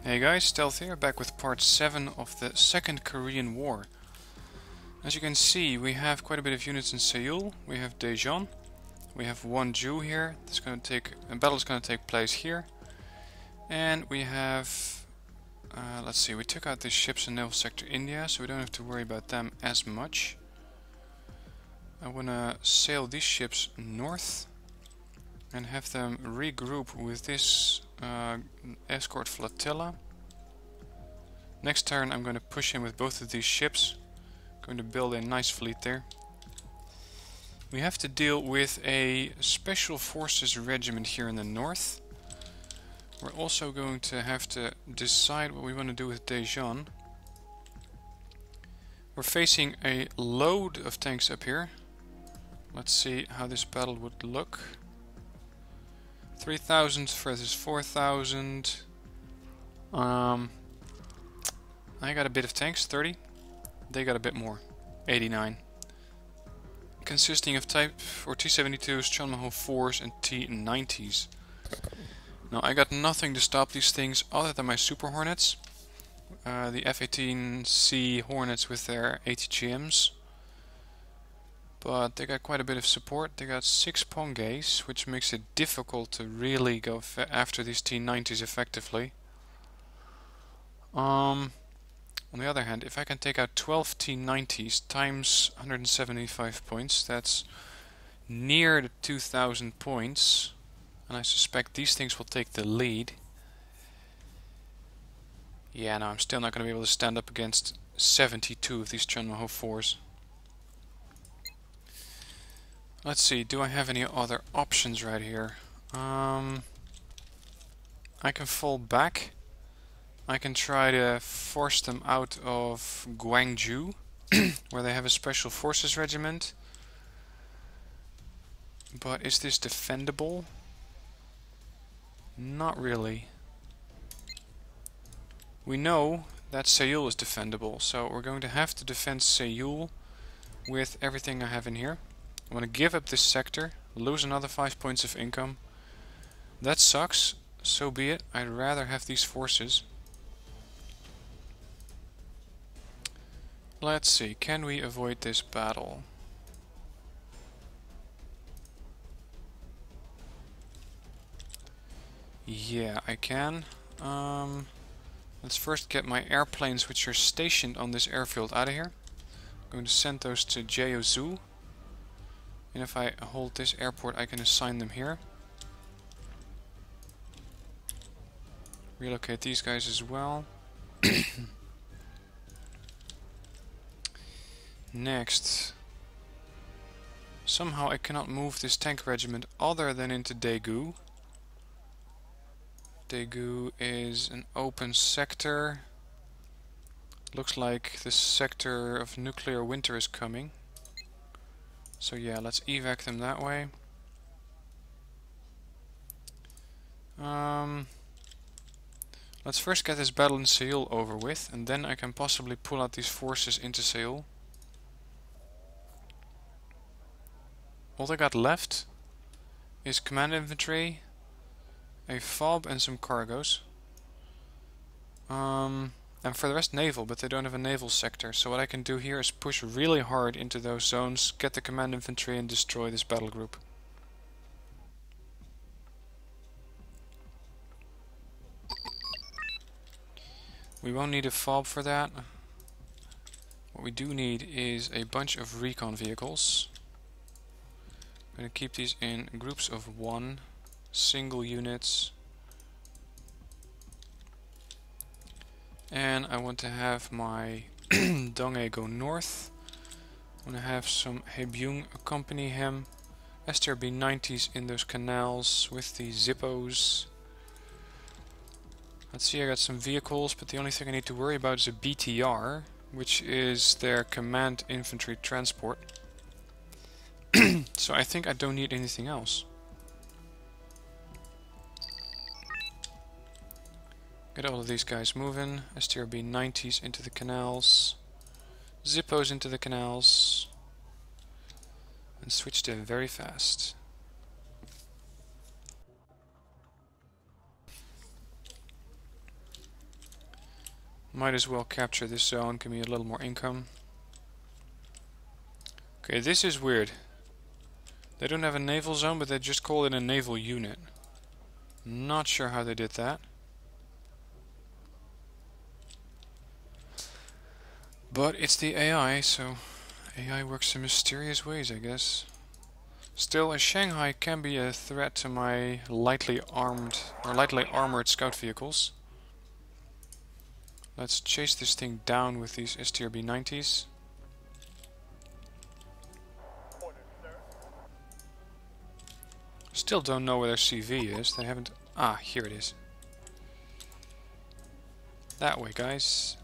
Hey guys, Stealth here, back with part 7 of the Second Korean War. As you can see, we have quite a bit of units in Seoul. We have Daejeon. We have one Jew here. A battle is going to take place here. And we have, let's see, we took out the ships in Naval Sector India, so we don't have to worry about them as much. I want to sail these ships north and have them regroup with this escort flotilla. Next turn I'm going to push in with both of these ships. Going to build a nice fleet there. We have to deal with a special forces regiment here in the north. We're also going to have to decide what we want to do with Daejeon. We're facing a load of tanks up here. Let's see how this battle would look. 3,000 versus 4,000. I got a bit of tanks, 30. They got a bit more, 89. Consisting of Type or T-72s, Chonmaho 4s and T-90s. Now I got nothing to stop these things other than my Super Hornets. The F-18C Hornets with their ATGMs. But they got quite a bit of support. They got 6 Pongays, which makes it difficult to really go after these T-90s effectively. On the other hand, if I can take out 12 T-90s times 175 points, that's near the 2,000 points. And I suspect these things will take the lead. Yeah, no, I'm still not going to be able to stand up against 72 of these Chonmaho 4s. Let's see, do I have any other options right here? I can fall back. I can try to force them out of Gwangju, where they have a special forces regiment. But is this defendable? Not really. We know that Seoul is defendable, so we're going to have to defend Seoul with everything I have in here. I'm going to give up this sector, lose another 5 points of income. That sucks, so be it. I'd rather have these forces. Let's see, can we avoid this battle? Yeah, I can. Let's first get my airplanes which are stationed on this airfield out of here. I'm going to send those to Jeozu. And if I hold this airport, I can assign them here. Relocate these guys as well. Next. Somehow I cannot move this tank regiment other than into Daegu. Daegu is an open sector. Looks like the sector of nuclear winter is coming. So yeah, let's evac them that way. Let's first get this battle in Seoul over with, and then I can possibly pull out these forces into Seoul. All I got left is command infantry, a FOB and some cargoes. And for the rest naval, but they don't have a naval sector. So what I can do here is push really hard into those zones, get the command infantry and destroy this battle group. We won't need a FOB for that. What we do need is a bunch of recon vehicles. I'm going to keep these in groups of 1, single units. And I want to have my Donghae go north. I want to have some Haebyung accompany him. STRB 90s in those canals with the Zippos. Let's see, I got some vehicles, but the only thing I need to worry about is a BTR, which is their command infantry transport. So I think I don't need anything else. Get all of these guys moving. STRB 90s into the canals. Zippos into the canals. And switch them very fast. Might as well capture this zone, give me a little more income. Okay, this is weird. They don't have a naval zone, but they just call it a naval unit. Not sure how they did that. But it's the AI, so AI works in mysterious ways, I guess. Still, Shanghai can be a threat to my lightly armored scout vehicles. Let's chase this thing down with these STRB-90s. Still don't know where their CV is. They haven't... Ah, here it is. That way, guys.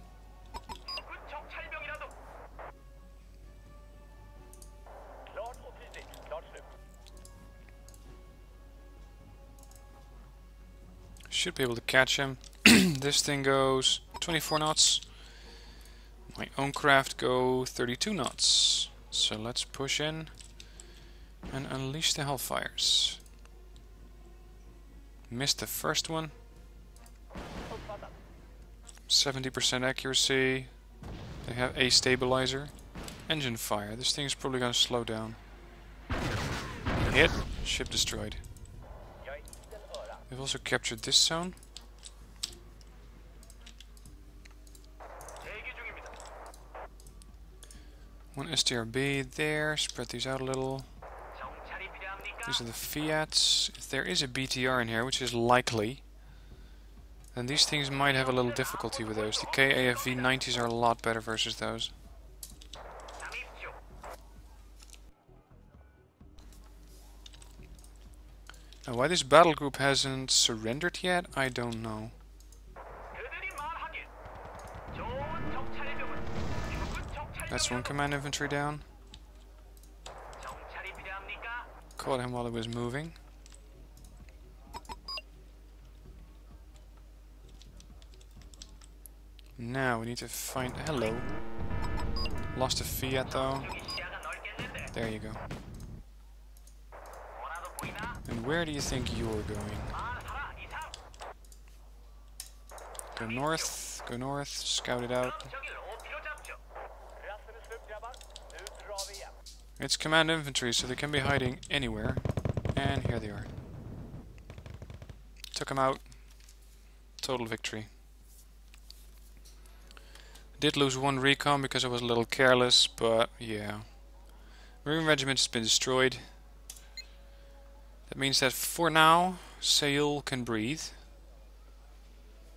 Should be able to catch him. This thing goes 24 knots. My own craft go 32 knots. So let's push in and unleash the Hellfires. Missed the first one. 70% accuracy. They have a stabilizer. Engine fire. This thing is probably going to slow down. Hit. Ship destroyed. We've also captured this zone. One STRB there. Spread these out a little. These are the Fiats. If there is a BTR in here, which is likely, then these things might have a little difficulty with those. The KAFV 90s are a lot better versus those. Now, why this battle group hasn't surrendered yet, I don't know. That's one command infantry down. Caught him while he was moving. Now we need to find... Hello. Lost a Fiat though. There you go. And where do you think you're going? Go north, scout it out. It's command infantry, so they can be hiding anywhere. And here they are. Took them out. Total victory. Did lose one recon because I was a little careless, but yeah. Marine regiment has been destroyed. That means that for now, Seoul can breathe.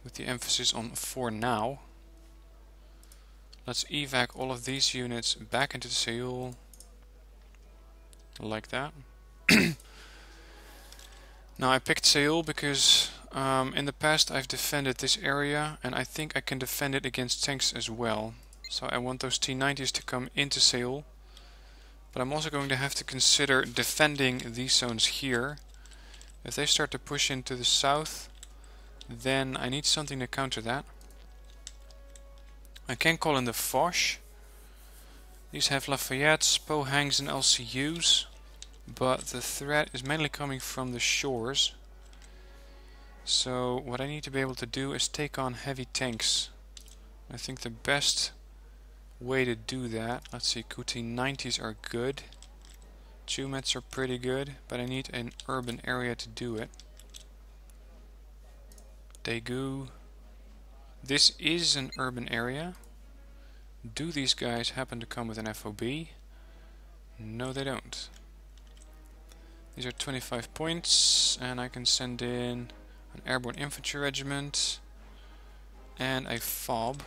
With the emphasis on for now. Let's evac all of these units back into Seoul. Like that. Now I picked Seoul because in the past I've defended this area and I think I can defend it against tanks as well. So I want those T-90s to come into Seoul. But I'm also going to have to consider defending these zones here. If they start to push into the south, then I need something to counter that. I can call in the Foch. These have Lafayettes, Pohangs and LCUs, but the threat is mainly coming from the shores. So what I need to be able to do is take on heavy tanks. I think the best way to do that, let's see, QT-90s are good. Chumets are pretty good, but I need an urban area to do it. Daegu. This is an urban area. Do these guys happen to come with an FOB? No, they don't. These are 25 points, and I can send in an airborne infantry regiment and a FOB.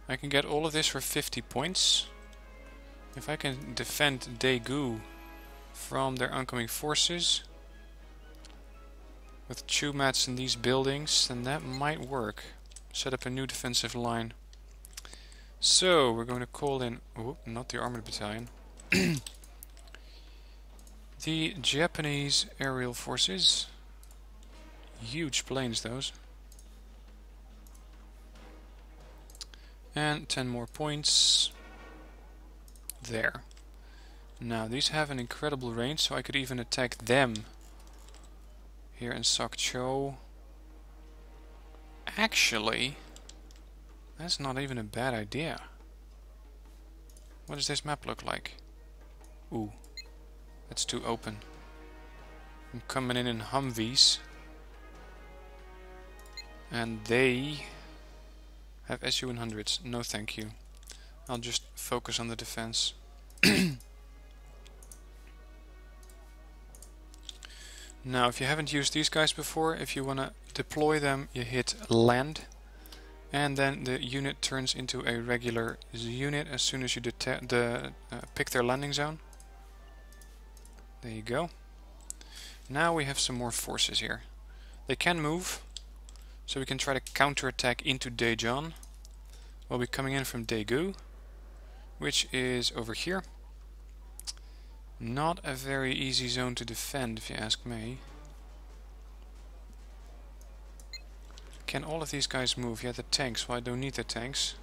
I can get all of this for 50 points. If I can defend Daegu from their oncoming forces with Chumats in these buildings, then that might work. Set up a new defensive line. So, we're going to call in... Oh, not the armored battalion. The Japanese aerial forces. Huge planes, those. And 10 more points. There. Now, these have an incredible range, so I could even attack them. Here in Sokcho. Actually... That's not even a bad idea. What does this map look like? Ooh, that's too open. I'm coming in Humvees. And they have SU-100s. No thank you. I'll just focus on the defense. Now, if you haven't used these guys before, if you want to deploy them, you hit land. And then the unit turns into a regular unit as soon as you pick their landing zone. There you go. Now we have some more forces here. They can move, so we can try to counterattack into Daejeon. We'll be coming in from Daegu, which is over here. Not a very easy zone to defend, if you ask me. Can all of these guys move? Yeah, the tanks. Well, I don't need the tanks.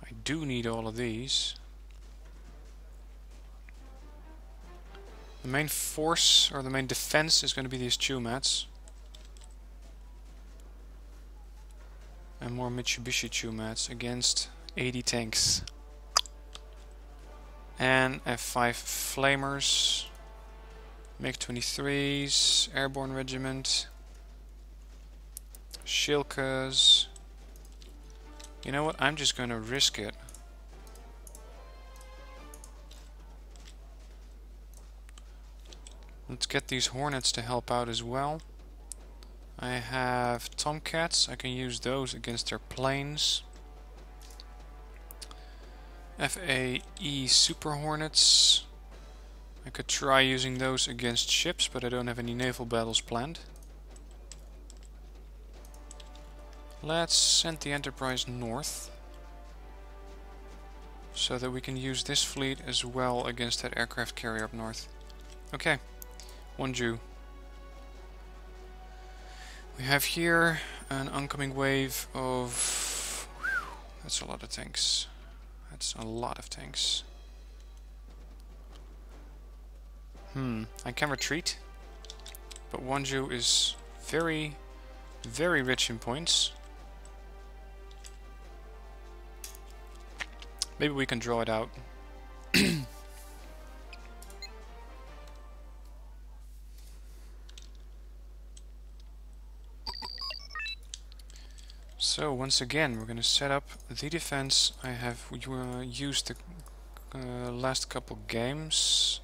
I do need all of these. The main force, or the main defense, is going to be these Chumats. And more Mitsubishi Chumats against 80 tanks. And F5 Flamers. MiG-23s, Airborne Regiment. Shilkas. You know what? I'm just going to risk it. Let's get these Hornets to help out as well. I have Tomcats. I can use those against their planes. FAE Super Hornets. I could try using those against ships, but I don't have any naval battles planned. Let's send the Enterprise north, so that we can use this fleet as well against that aircraft carrier up north. Okay, Wonju. We have here an oncoming wave of... That's a lot of tanks. That's a lot of tanks. I can retreat, but Wonju is very, very rich in points. Maybe we can draw it out. So once again, we're going to set up the defense. I have used the last couple games.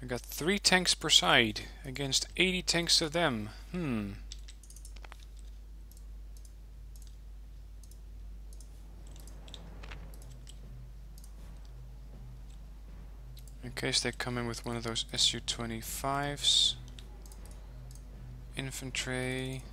I got 3 tanks per side against 80 tanks of them. In case they come in with one of those Su-25s. Infantry.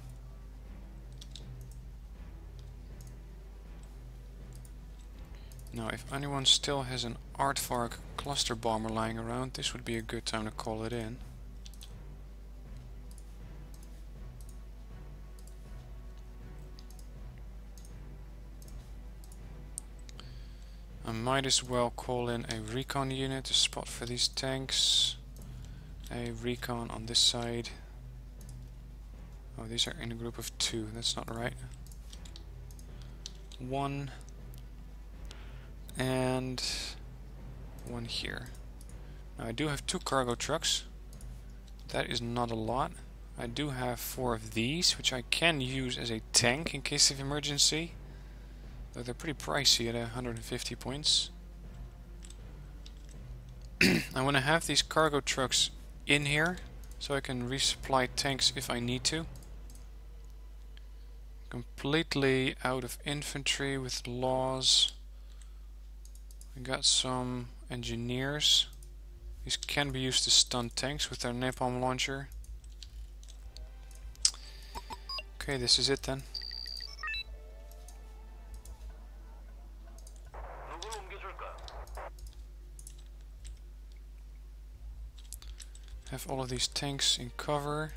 Now, if anyone still has an Aardvark cluster bomber lying around, this would be a good time to call it in. I might as well call in a recon unit to spot for these tanks. A recon on this side. Oh, these are in a group of 2. That's not right. 1. And 1 here. Now I do have 2 cargo trucks. That is not a lot. I do have 4 of these, which I can use as a tank in case of emergency. Though they're pretty pricey at 150 points. I want to have these cargo trucks in here, so I can resupply tanks if I need to. Completely out of infantry with laws. We got some engineers. These can be used to stun tanks with their napalm launcher. Okay, this is it then. Have all of these tanks in cover.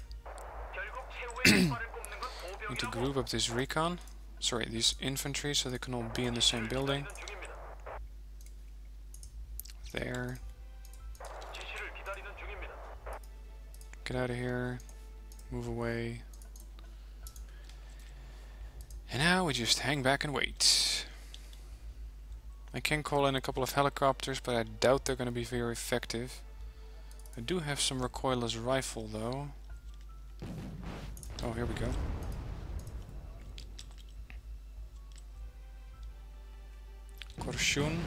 Need to group up this recon. Sorry, these infantry, so they can all be in the same building. There. Get out of here. Move away. And now we just hang back and wait. I can call in a couple of helicopters, but I doubt they're going to be very effective. I do have some recoilless rifle though. Oh, here we go. Korshun.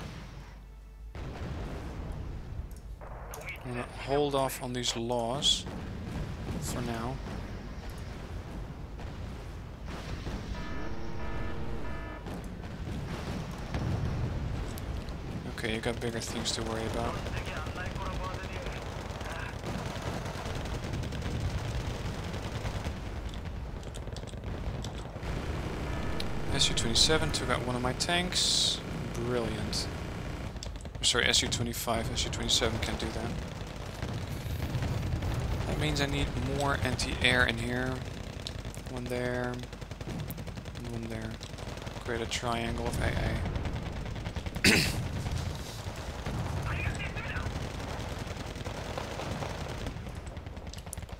I'm gonna hold off on these laws for now. Okay, you got bigger things to worry about. Su-27 took out one of my tanks. Brilliant. Sorry, Su-25. Su-27 can't do that. That means I need more anti-air in here. One there. And one there. Create a triangle of AA.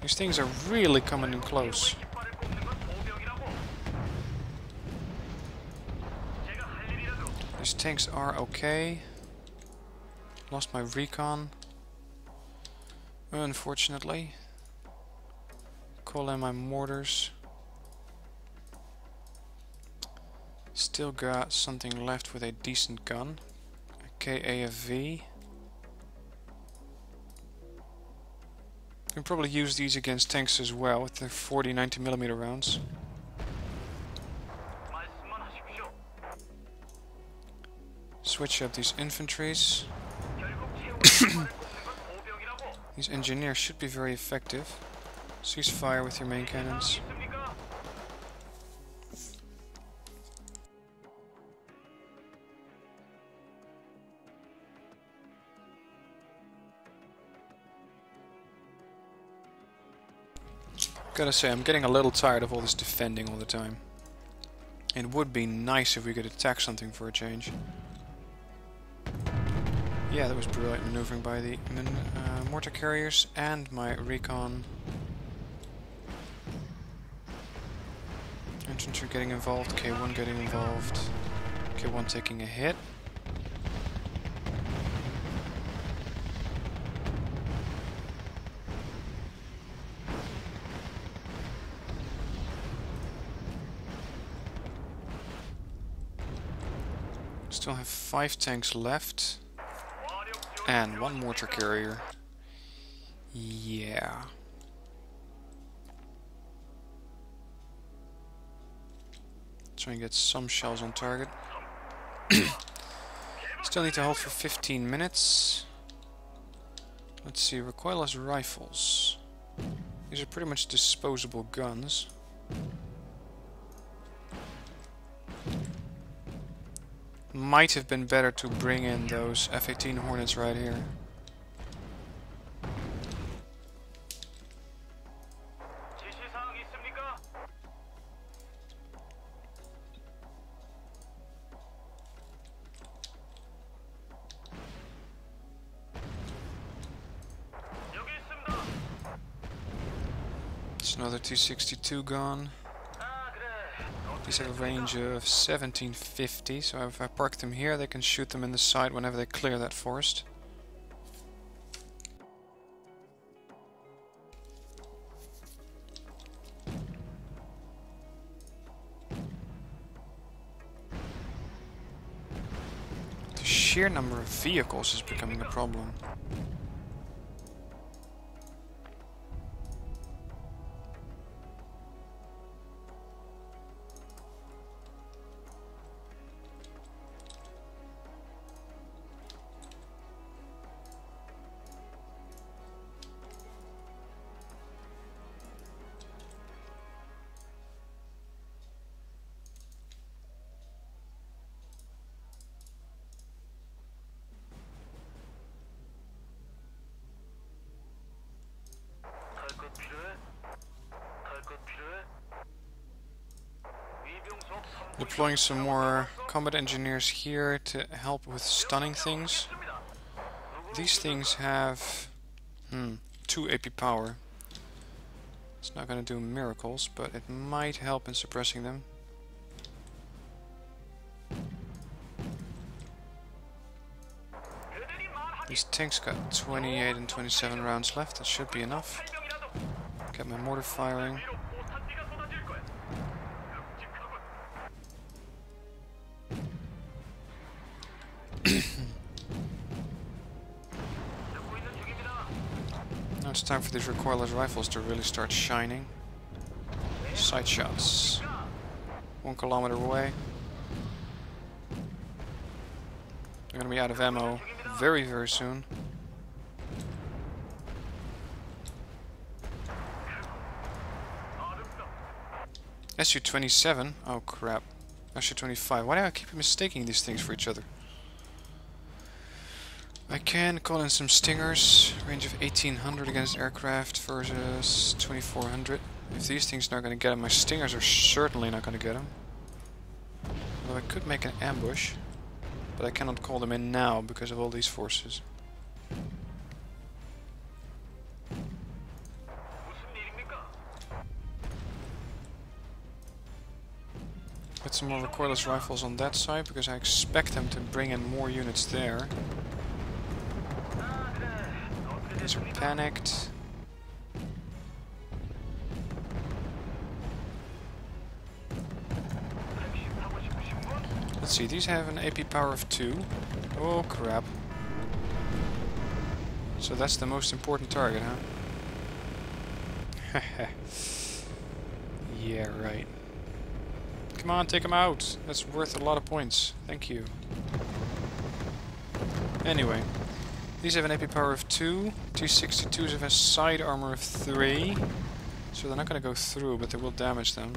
These things are really coming in close. These tanks are okay. Lost my recon, unfortunately. Call in my mortars. Still got something left with a decent gun. A KAFV. Can probably use these against tanks as well with the 40 90mm rounds. Switch up these infantries. These engineers should be very effective. Cease fire with your main cannons. Gotta say, I'm getting a little tired of all this defending all the time. It would be nice if we could attack something for a change. Yeah, that was brilliant maneuvering by the mortar carriers and my recon. Infantry getting involved, K1 getting involved, K1 taking a hit. Still have 5 tanks left. And 1 mortar carrier. Yeah. Try and get some shells on target. Still need to hold for 15 minutes. Let's see, recoilless rifles. These are pretty much disposable guns. Might have been better to bring in those F-18 Hornets right here. It's another T-62 gone. These have a range of 1750, so if I park them here, they can shoot them in the side whenever they clear that forest. The sheer number of vehicles is becoming a problem. Deploying some more combat engineers here to help with stunning things. These things have 2 AP power. It's not going to do miracles, but it might help in suppressing them. These tanks got 28 and 27 rounds left. That should be enough. Get my mortar firing. Now it's time for these recoilless rifles to really start shining. Sight shots. 1 kilometer away. They're gonna be out of ammo very, very soon. SU-27? Oh crap. SU-25. Why do I keep mistaking these things for each other? I can call in some Stingers. Range of 1800 against aircraft versus 2400. If these things are not going to get them, my Stingers are certainly not going to get them. Although I could make an ambush. But I cannot call them in now because of all these forces. Put some more recoilless rifles on that side because I expect them to bring in more units there. These are panicked. Let's see, these have an AP power of 2. Oh crap. So that's the most important target, huh? Yeah, right. Come on, take them out. That's worth a lot of points. Thank you. Anyway, these have an AP power of 2. T-62s have a side armor of 3. So they're not going to go through, but they will damage them.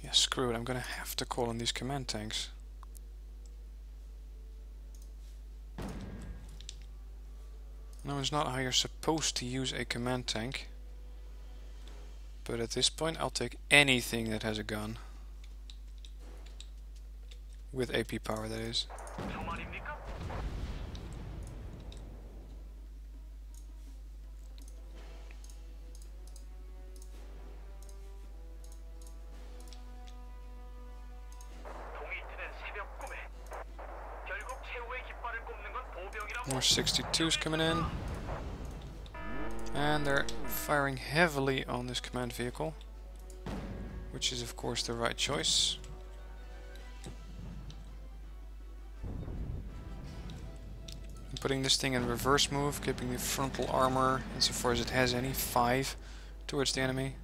Yeah, screw it. I'm going to have to call on these command tanks. No, it's not how you're supposed to use a command tank. But at this point I'll take anything that has a gun. With AP power, that is. More 62s coming in. And they're firing heavily on this command vehicle. Which is of course the right choice. I'm putting this thing in reverse move, keeping the frontal armor, insofar as it has any, 5 towards the enemy.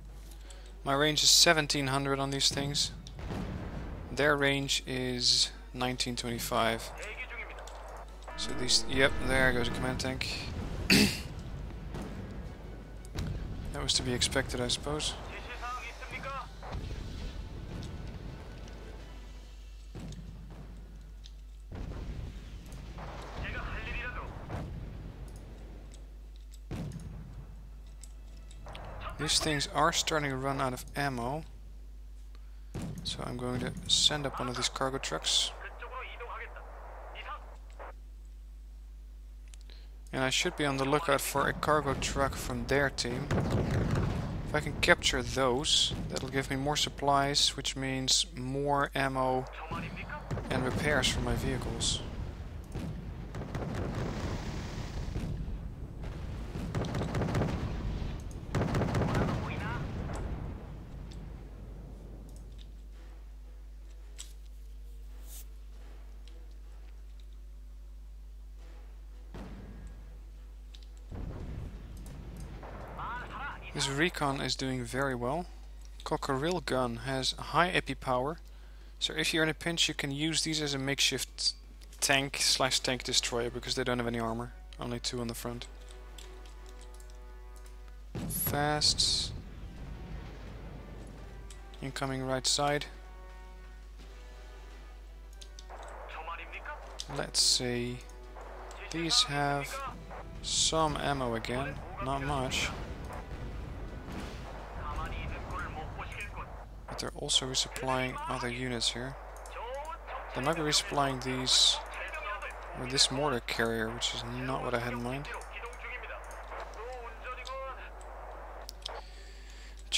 My range is 1700 on these things. Their range is 1925. So these, yep, there goes a command tank. That was to be expected, I suppose. These things are starting to run out of ammo. So I'm going to send up one of these cargo trucks. And I should be on the lookout for a cargo truck from their team. If I can capture those, that'll give me more supplies, which means more ammo and repairs for my vehicles. This recon is doing very well. Cockerill gun has high AP power, so if you're in a pinch you can use these as a makeshift tank/tank destroyer because they don't have any armor, only 2 on the front. Fast. Incoming right side. Let's see. These have some ammo again, not much. But they're also resupplying other units here. They might be resupplying these, or this mortar carrier, which is not what I had in mind.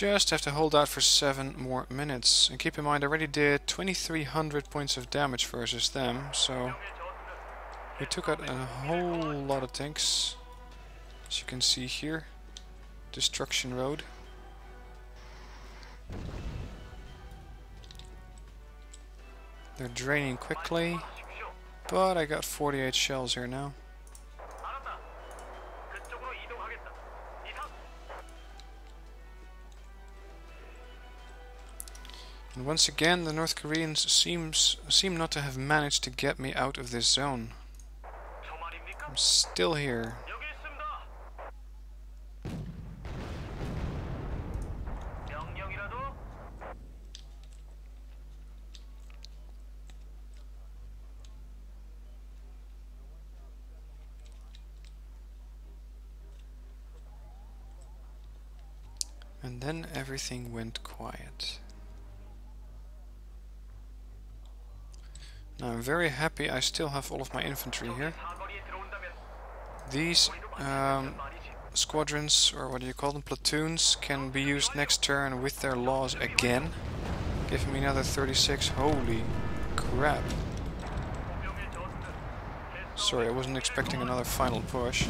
Just have to hold out for 7 more minutes. And keep in mind, I already did 2300 points of damage versus them, so we took out a whole lot of tanks. As you can see here, Destruction Road. They're draining quickly, but I got 48 shells here now. And once again, the North Koreans seem not to have managed to get me out of this zone. I'm still here. And then everything went quiet. Now I'm very happy I still have all of my infantry here. These squadrons, or what do you call them, platoons, can be used next turn with their laws again. Giving me another 36. Holy crap. Sorry, I wasn't expecting another final push.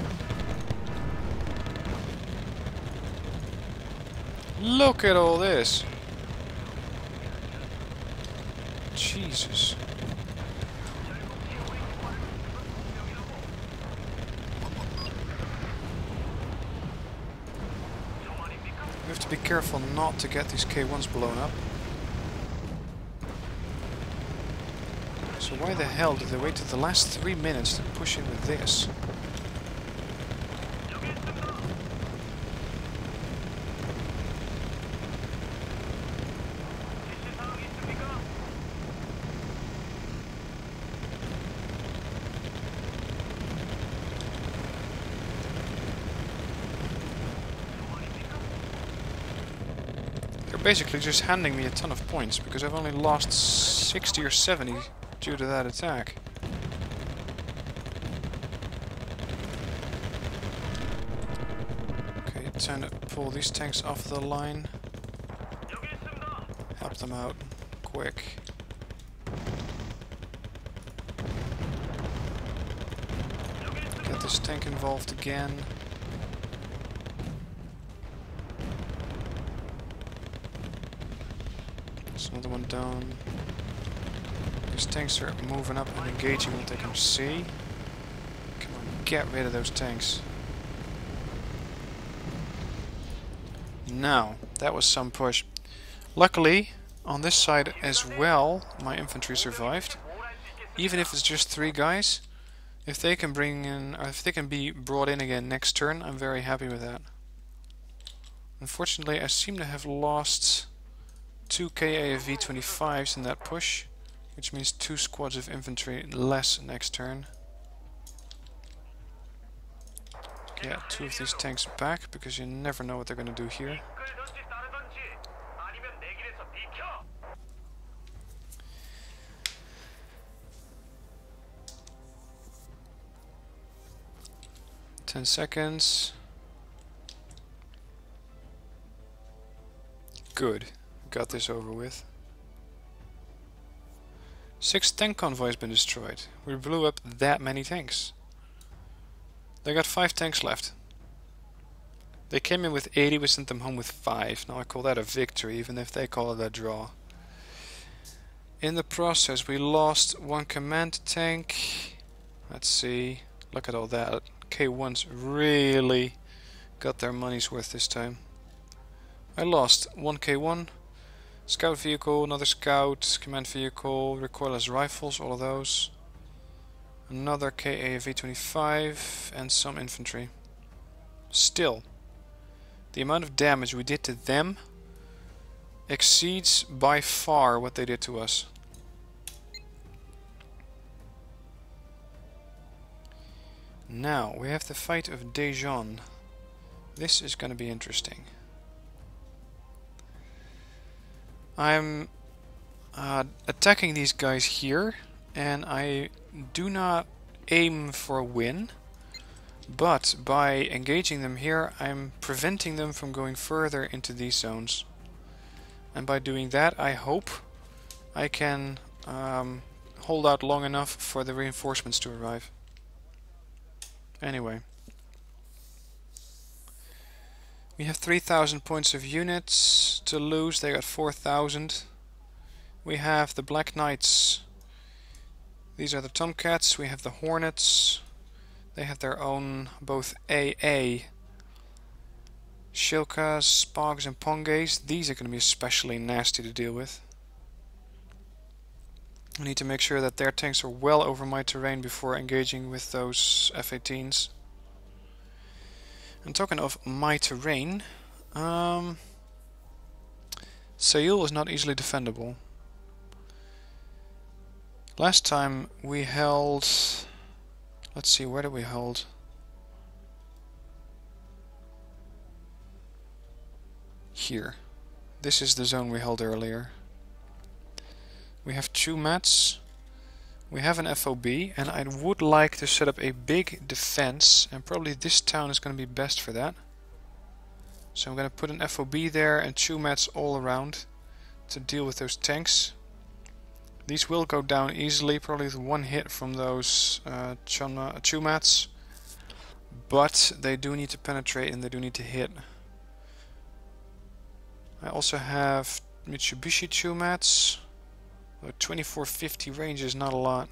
Look at all this! Jesus. We have to be careful not to get these K1s blown up. So why the hell did they wait till the last 3 minutes to push in with this? Basically just handing me a ton of points because I've only lost 60 or 70 due to that attack. Okay, time to pull these tanks off the line. Help them out quick. Get this tank involved again. Another one down. These tanks are moving up and engaging what they can see. Come on, get rid of those tanks. Now, that was some push. Luckily, on this side as well, my infantry survived. Even if it's just 3 guys, if they can bring in, or if they can be brought in again next turn, I'm very happy with that. Unfortunately, I seem to have lost 2 KA of V25s in that push, which means 2 squads of infantry less next turn. Get 2 of these tanks back, because you never know what they're going to do here. Ten seconds. Good. Got this over with. 6 tank convoys been destroyed. We blew up that many tanks. They got 5 tanks left. They came in with 80, we sent them home with 5. Now I call that a victory, even if they call it a draw. In the process we lost 1 command tank. Let's see. Look at all that. K1s really got their money's worth this time. I lost 1 K1. Scout vehicle, another scout, command vehicle, recoilless rifles, all of those. Another KA V25 and some infantry. Still, the amount of damage we did to them exceeds by far what they did to us. Now, we have the fight of Daejeon. This is going to be interesting. I'm attacking these guys here, and I do not aim for a win, But by engaging them here, I'm preventing them from going further into these zones. And by doing that, I hope I can hold out long enough for the reinforcements to arrive. Anyway. We have 3,000 points of units to lose. They got 4,000. We have the Black Knights. These are the Tomcats. We have the Hornets. They have their own both AA. Shilkas, Spogs and Pongays. These are going to be especially nasty to deal with. I need to make sure that their tanks are well over my terrain before engaging with those F-18s. And talking of my terrain, Seoul is not easily defendable. Last time we held... Let's see, where did we hold? Here. This is the zone we held earlier. We have two mats. We have an FOB, and I would like to set up a big defense, and probably this town is going to be best for that. So I'm going to put an FOB there and two mats all around to deal with those tanks. These will go down easily, probably with one hit from those two mats, but they do need to penetrate and they do need to hit. I also have Mitsubishi two mats. 2450 range is not a lot.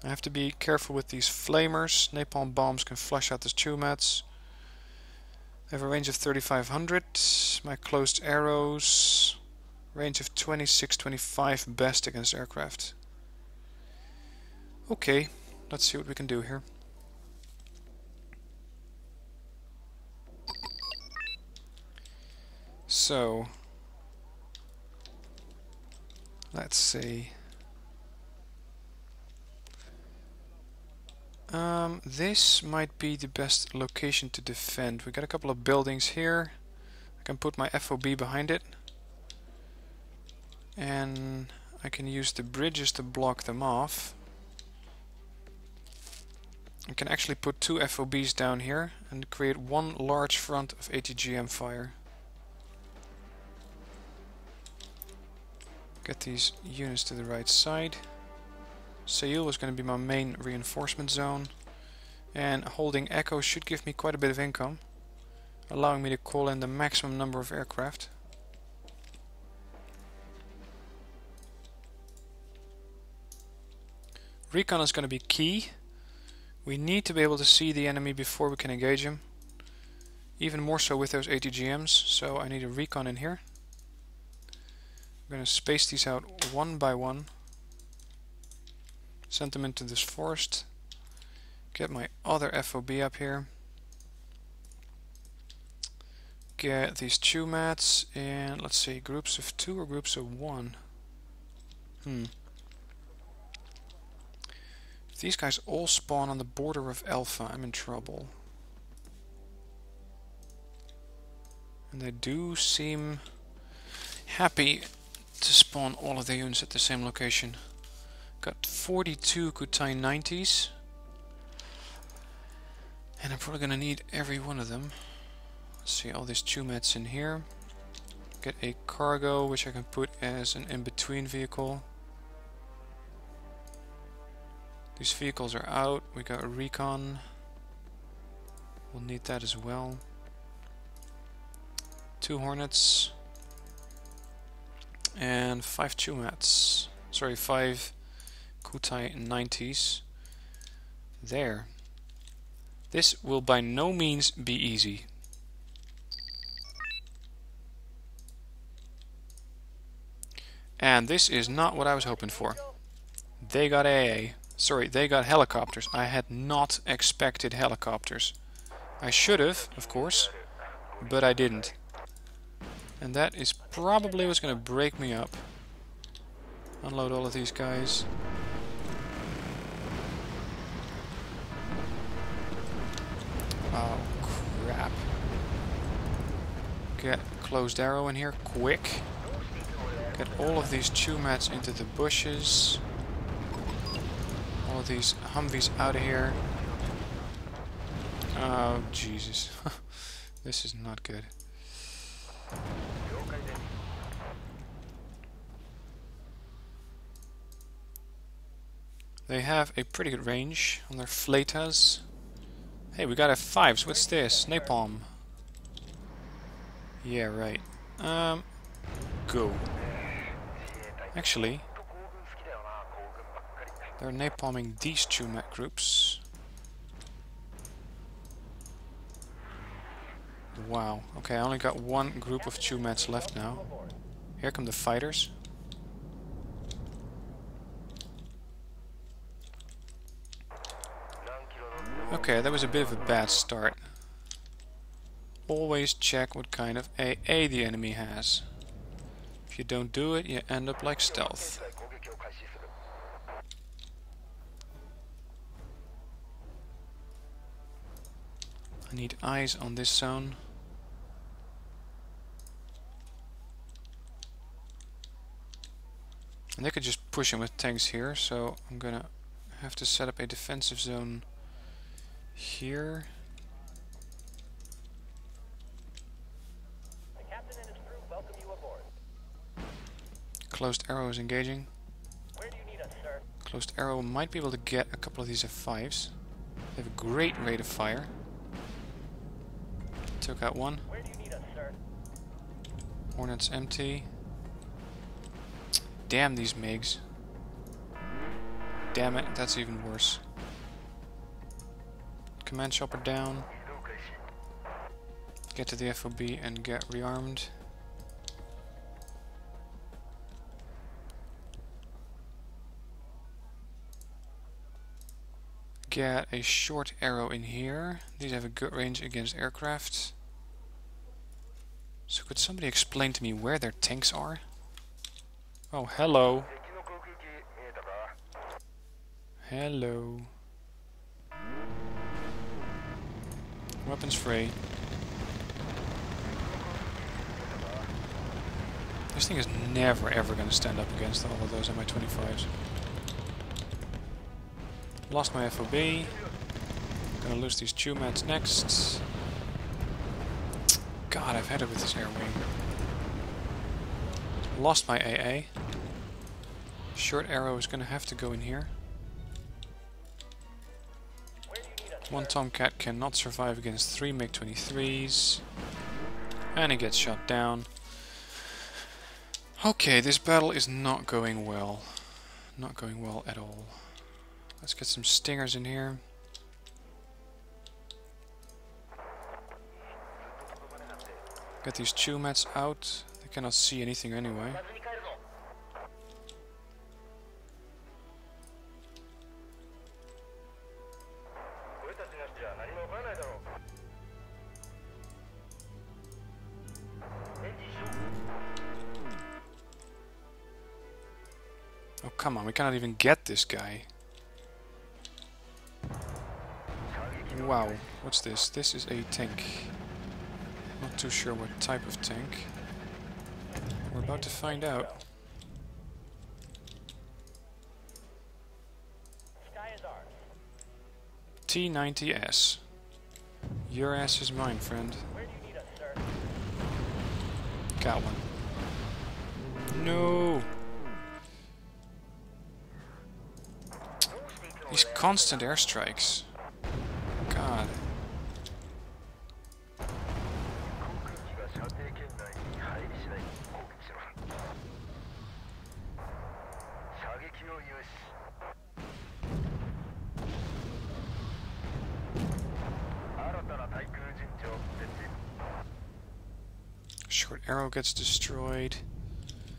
I have to be careful with these flamers. Napalm bombs can flush out the two mats. I have a range of 3500. My closed arrows, range of 2625, best against aircraft. Okay, let's see what we can do here. So let's see. This might be the best location to defend. We got a couple of buildings here. I can put my FOB behind it. And I can use the bridges to block them off. I can actually put two FOBs down here and create one large front of ATGM fire. Get these units to the right side. Seoul is going to be my main reinforcement zone, and holding Echo should give me quite a bit of income, allowing me to call in the maximum number of aircraft. Recon is going to be key. We need to be able to see the enemy before we can engage him, even more so with those ATGMs, so I need a recon in here. I'm going to space these out one by one. Send them into this forest. Get my other FOB up here. Get these two mats and let's see, groups of 2 or groups of 1. If these guys all spawn on the border of Alpha, I'm in trouble. And they do seem happy to spawn all of their units at the same location. Got 42 Kutai 90s. And I'm probably going to need every one of them. Let's see, all these two mats in here. Get a cargo, which I can put as an in-between vehicle. These vehicles are out. We got a recon. We'll need that as well. 2 Hornets. And 5 Chumats. Sorry, 5 Kutai 90s. There. This will by no means be easy. And this is not what I was hoping for. They got AA. Sorry, they got helicopters. I had not expected helicopters. I should have, of course, but I didn't. And that is probably what's going to break me up. Unload all of these guys. Oh, crap. Get closed arrow in here, quick. Get all of these Chumats into the bushes. All of these Humvees out of here. Oh, Jesus. This is not good. They have a pretty good range on their fletas. Hey, we got F5s. What's this? Napalm. Yeah, right. Go. Actually, they're napalming these two mech groups. Wow. Okay, I only got one group of 2 mets left now. Here come the fighters. Okay, that was a bit of a bad start. Always check what kind of AA the enemy has. If you don't do it, you end up like Stealth. I need eyes on this zone. And they could just push him with tanks here, so I'm gonna have to set up a defensive zone here. Closed arrow is engaging. Where do you need us, sir? Closed arrow might be able to get a couple of these F5s. They have a great rate of fire. Took out one. Where do you need us, sir? Hornet's empty. Damn these MiGs. Damn it, that's even worse. Command chopper down. Get to the FOB and get rearmed. Get a short arrow in here. These have a good range against aircraft. So could somebody explain to me where their tanks are? Oh, hello. Hello. Weapons free. This thing is never ever going to stand up against all of those Mi-25s. Lost my FOB. Gonna lose these 2 mats next. God, I've had it with this air wing. Lost my AA. Short arrow is gonna have to go in here. One Tomcat cannot survive against 3 MiG-23s. And he gets shot down. Okay, this battle is not going well. Not going well at all. Let's get some stingers in here. Get these 2 mats out. They cannot see anything anyway. Oh, come on, we cannot even get this guy. Wow, what's this? This is a tank. Not too sure what type of tank. We're about to find out. T-90S. Your ass is mine, friend. Got one. No! These constant airstrikes. God. Short arrow gets destroyed.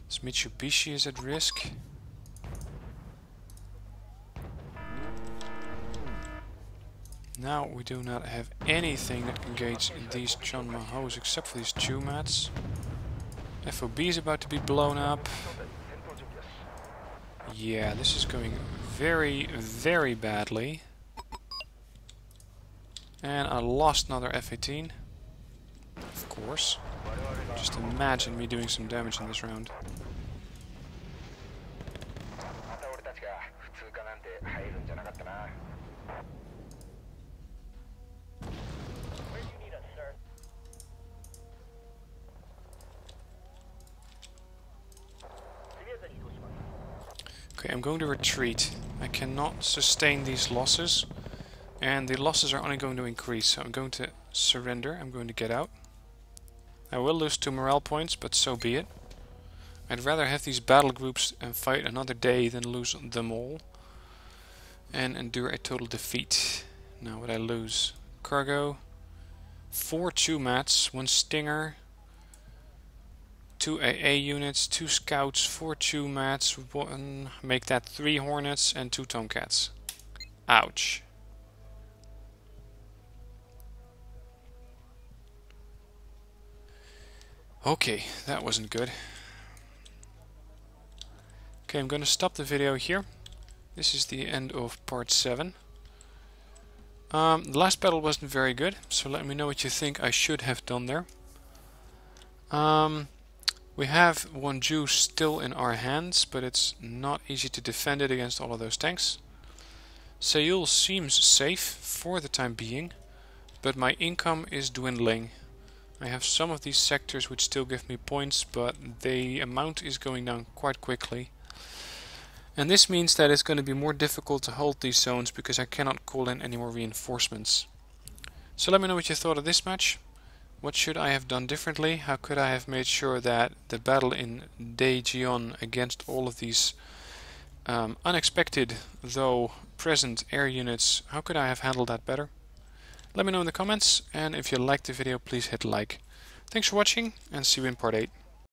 This Mitsubishi is at risk. Now we do not have anything that can engage these John Mahos except for these 2 mats. FOB is about to be blown up. Yeah, this is going very, very badly. And I lost another F-18. Of course. Just imagine me doing some damage in this round. Okay, I'm going to retreat. I cannot sustain these losses, and the losses are only going to increase, so I'm going to surrender. I'm going to get out. I will lose 2 morale points, but so be it. I'd rather have these battle groups and fight another day than lose them all and endure a total defeat. Now what I lose? Cargo, 4 Chumats, 1 Stinger, 2 AA units, 2 Scouts, 4 Chumats, make that 3 Hornets and 2 Tomcats. Ouch. Okay, that wasn't good. Okay, I'm going to stop the video here. This is the end of part 7. The last battle wasn't very good, so let me know what you think I should have done there. We have 1 Jew still in our hands, but it's not easy to defend it against all of those tanks. Seoul seems safe for the time being, but my income is dwindling. I have some of these sectors which still give me points, but the amount is going down quite quickly. And this means that it's going to be more difficult to hold these zones because I cannot call in any more reinforcements. So let me know what you thought of this match. What should I have done differently? How could I have made sure that the battle in Daejeon against all of these unexpected though present air units, how could I have handled that better? Let me know in the comments, and if you liked the video please hit like. Thanks for watching and see you in part 8.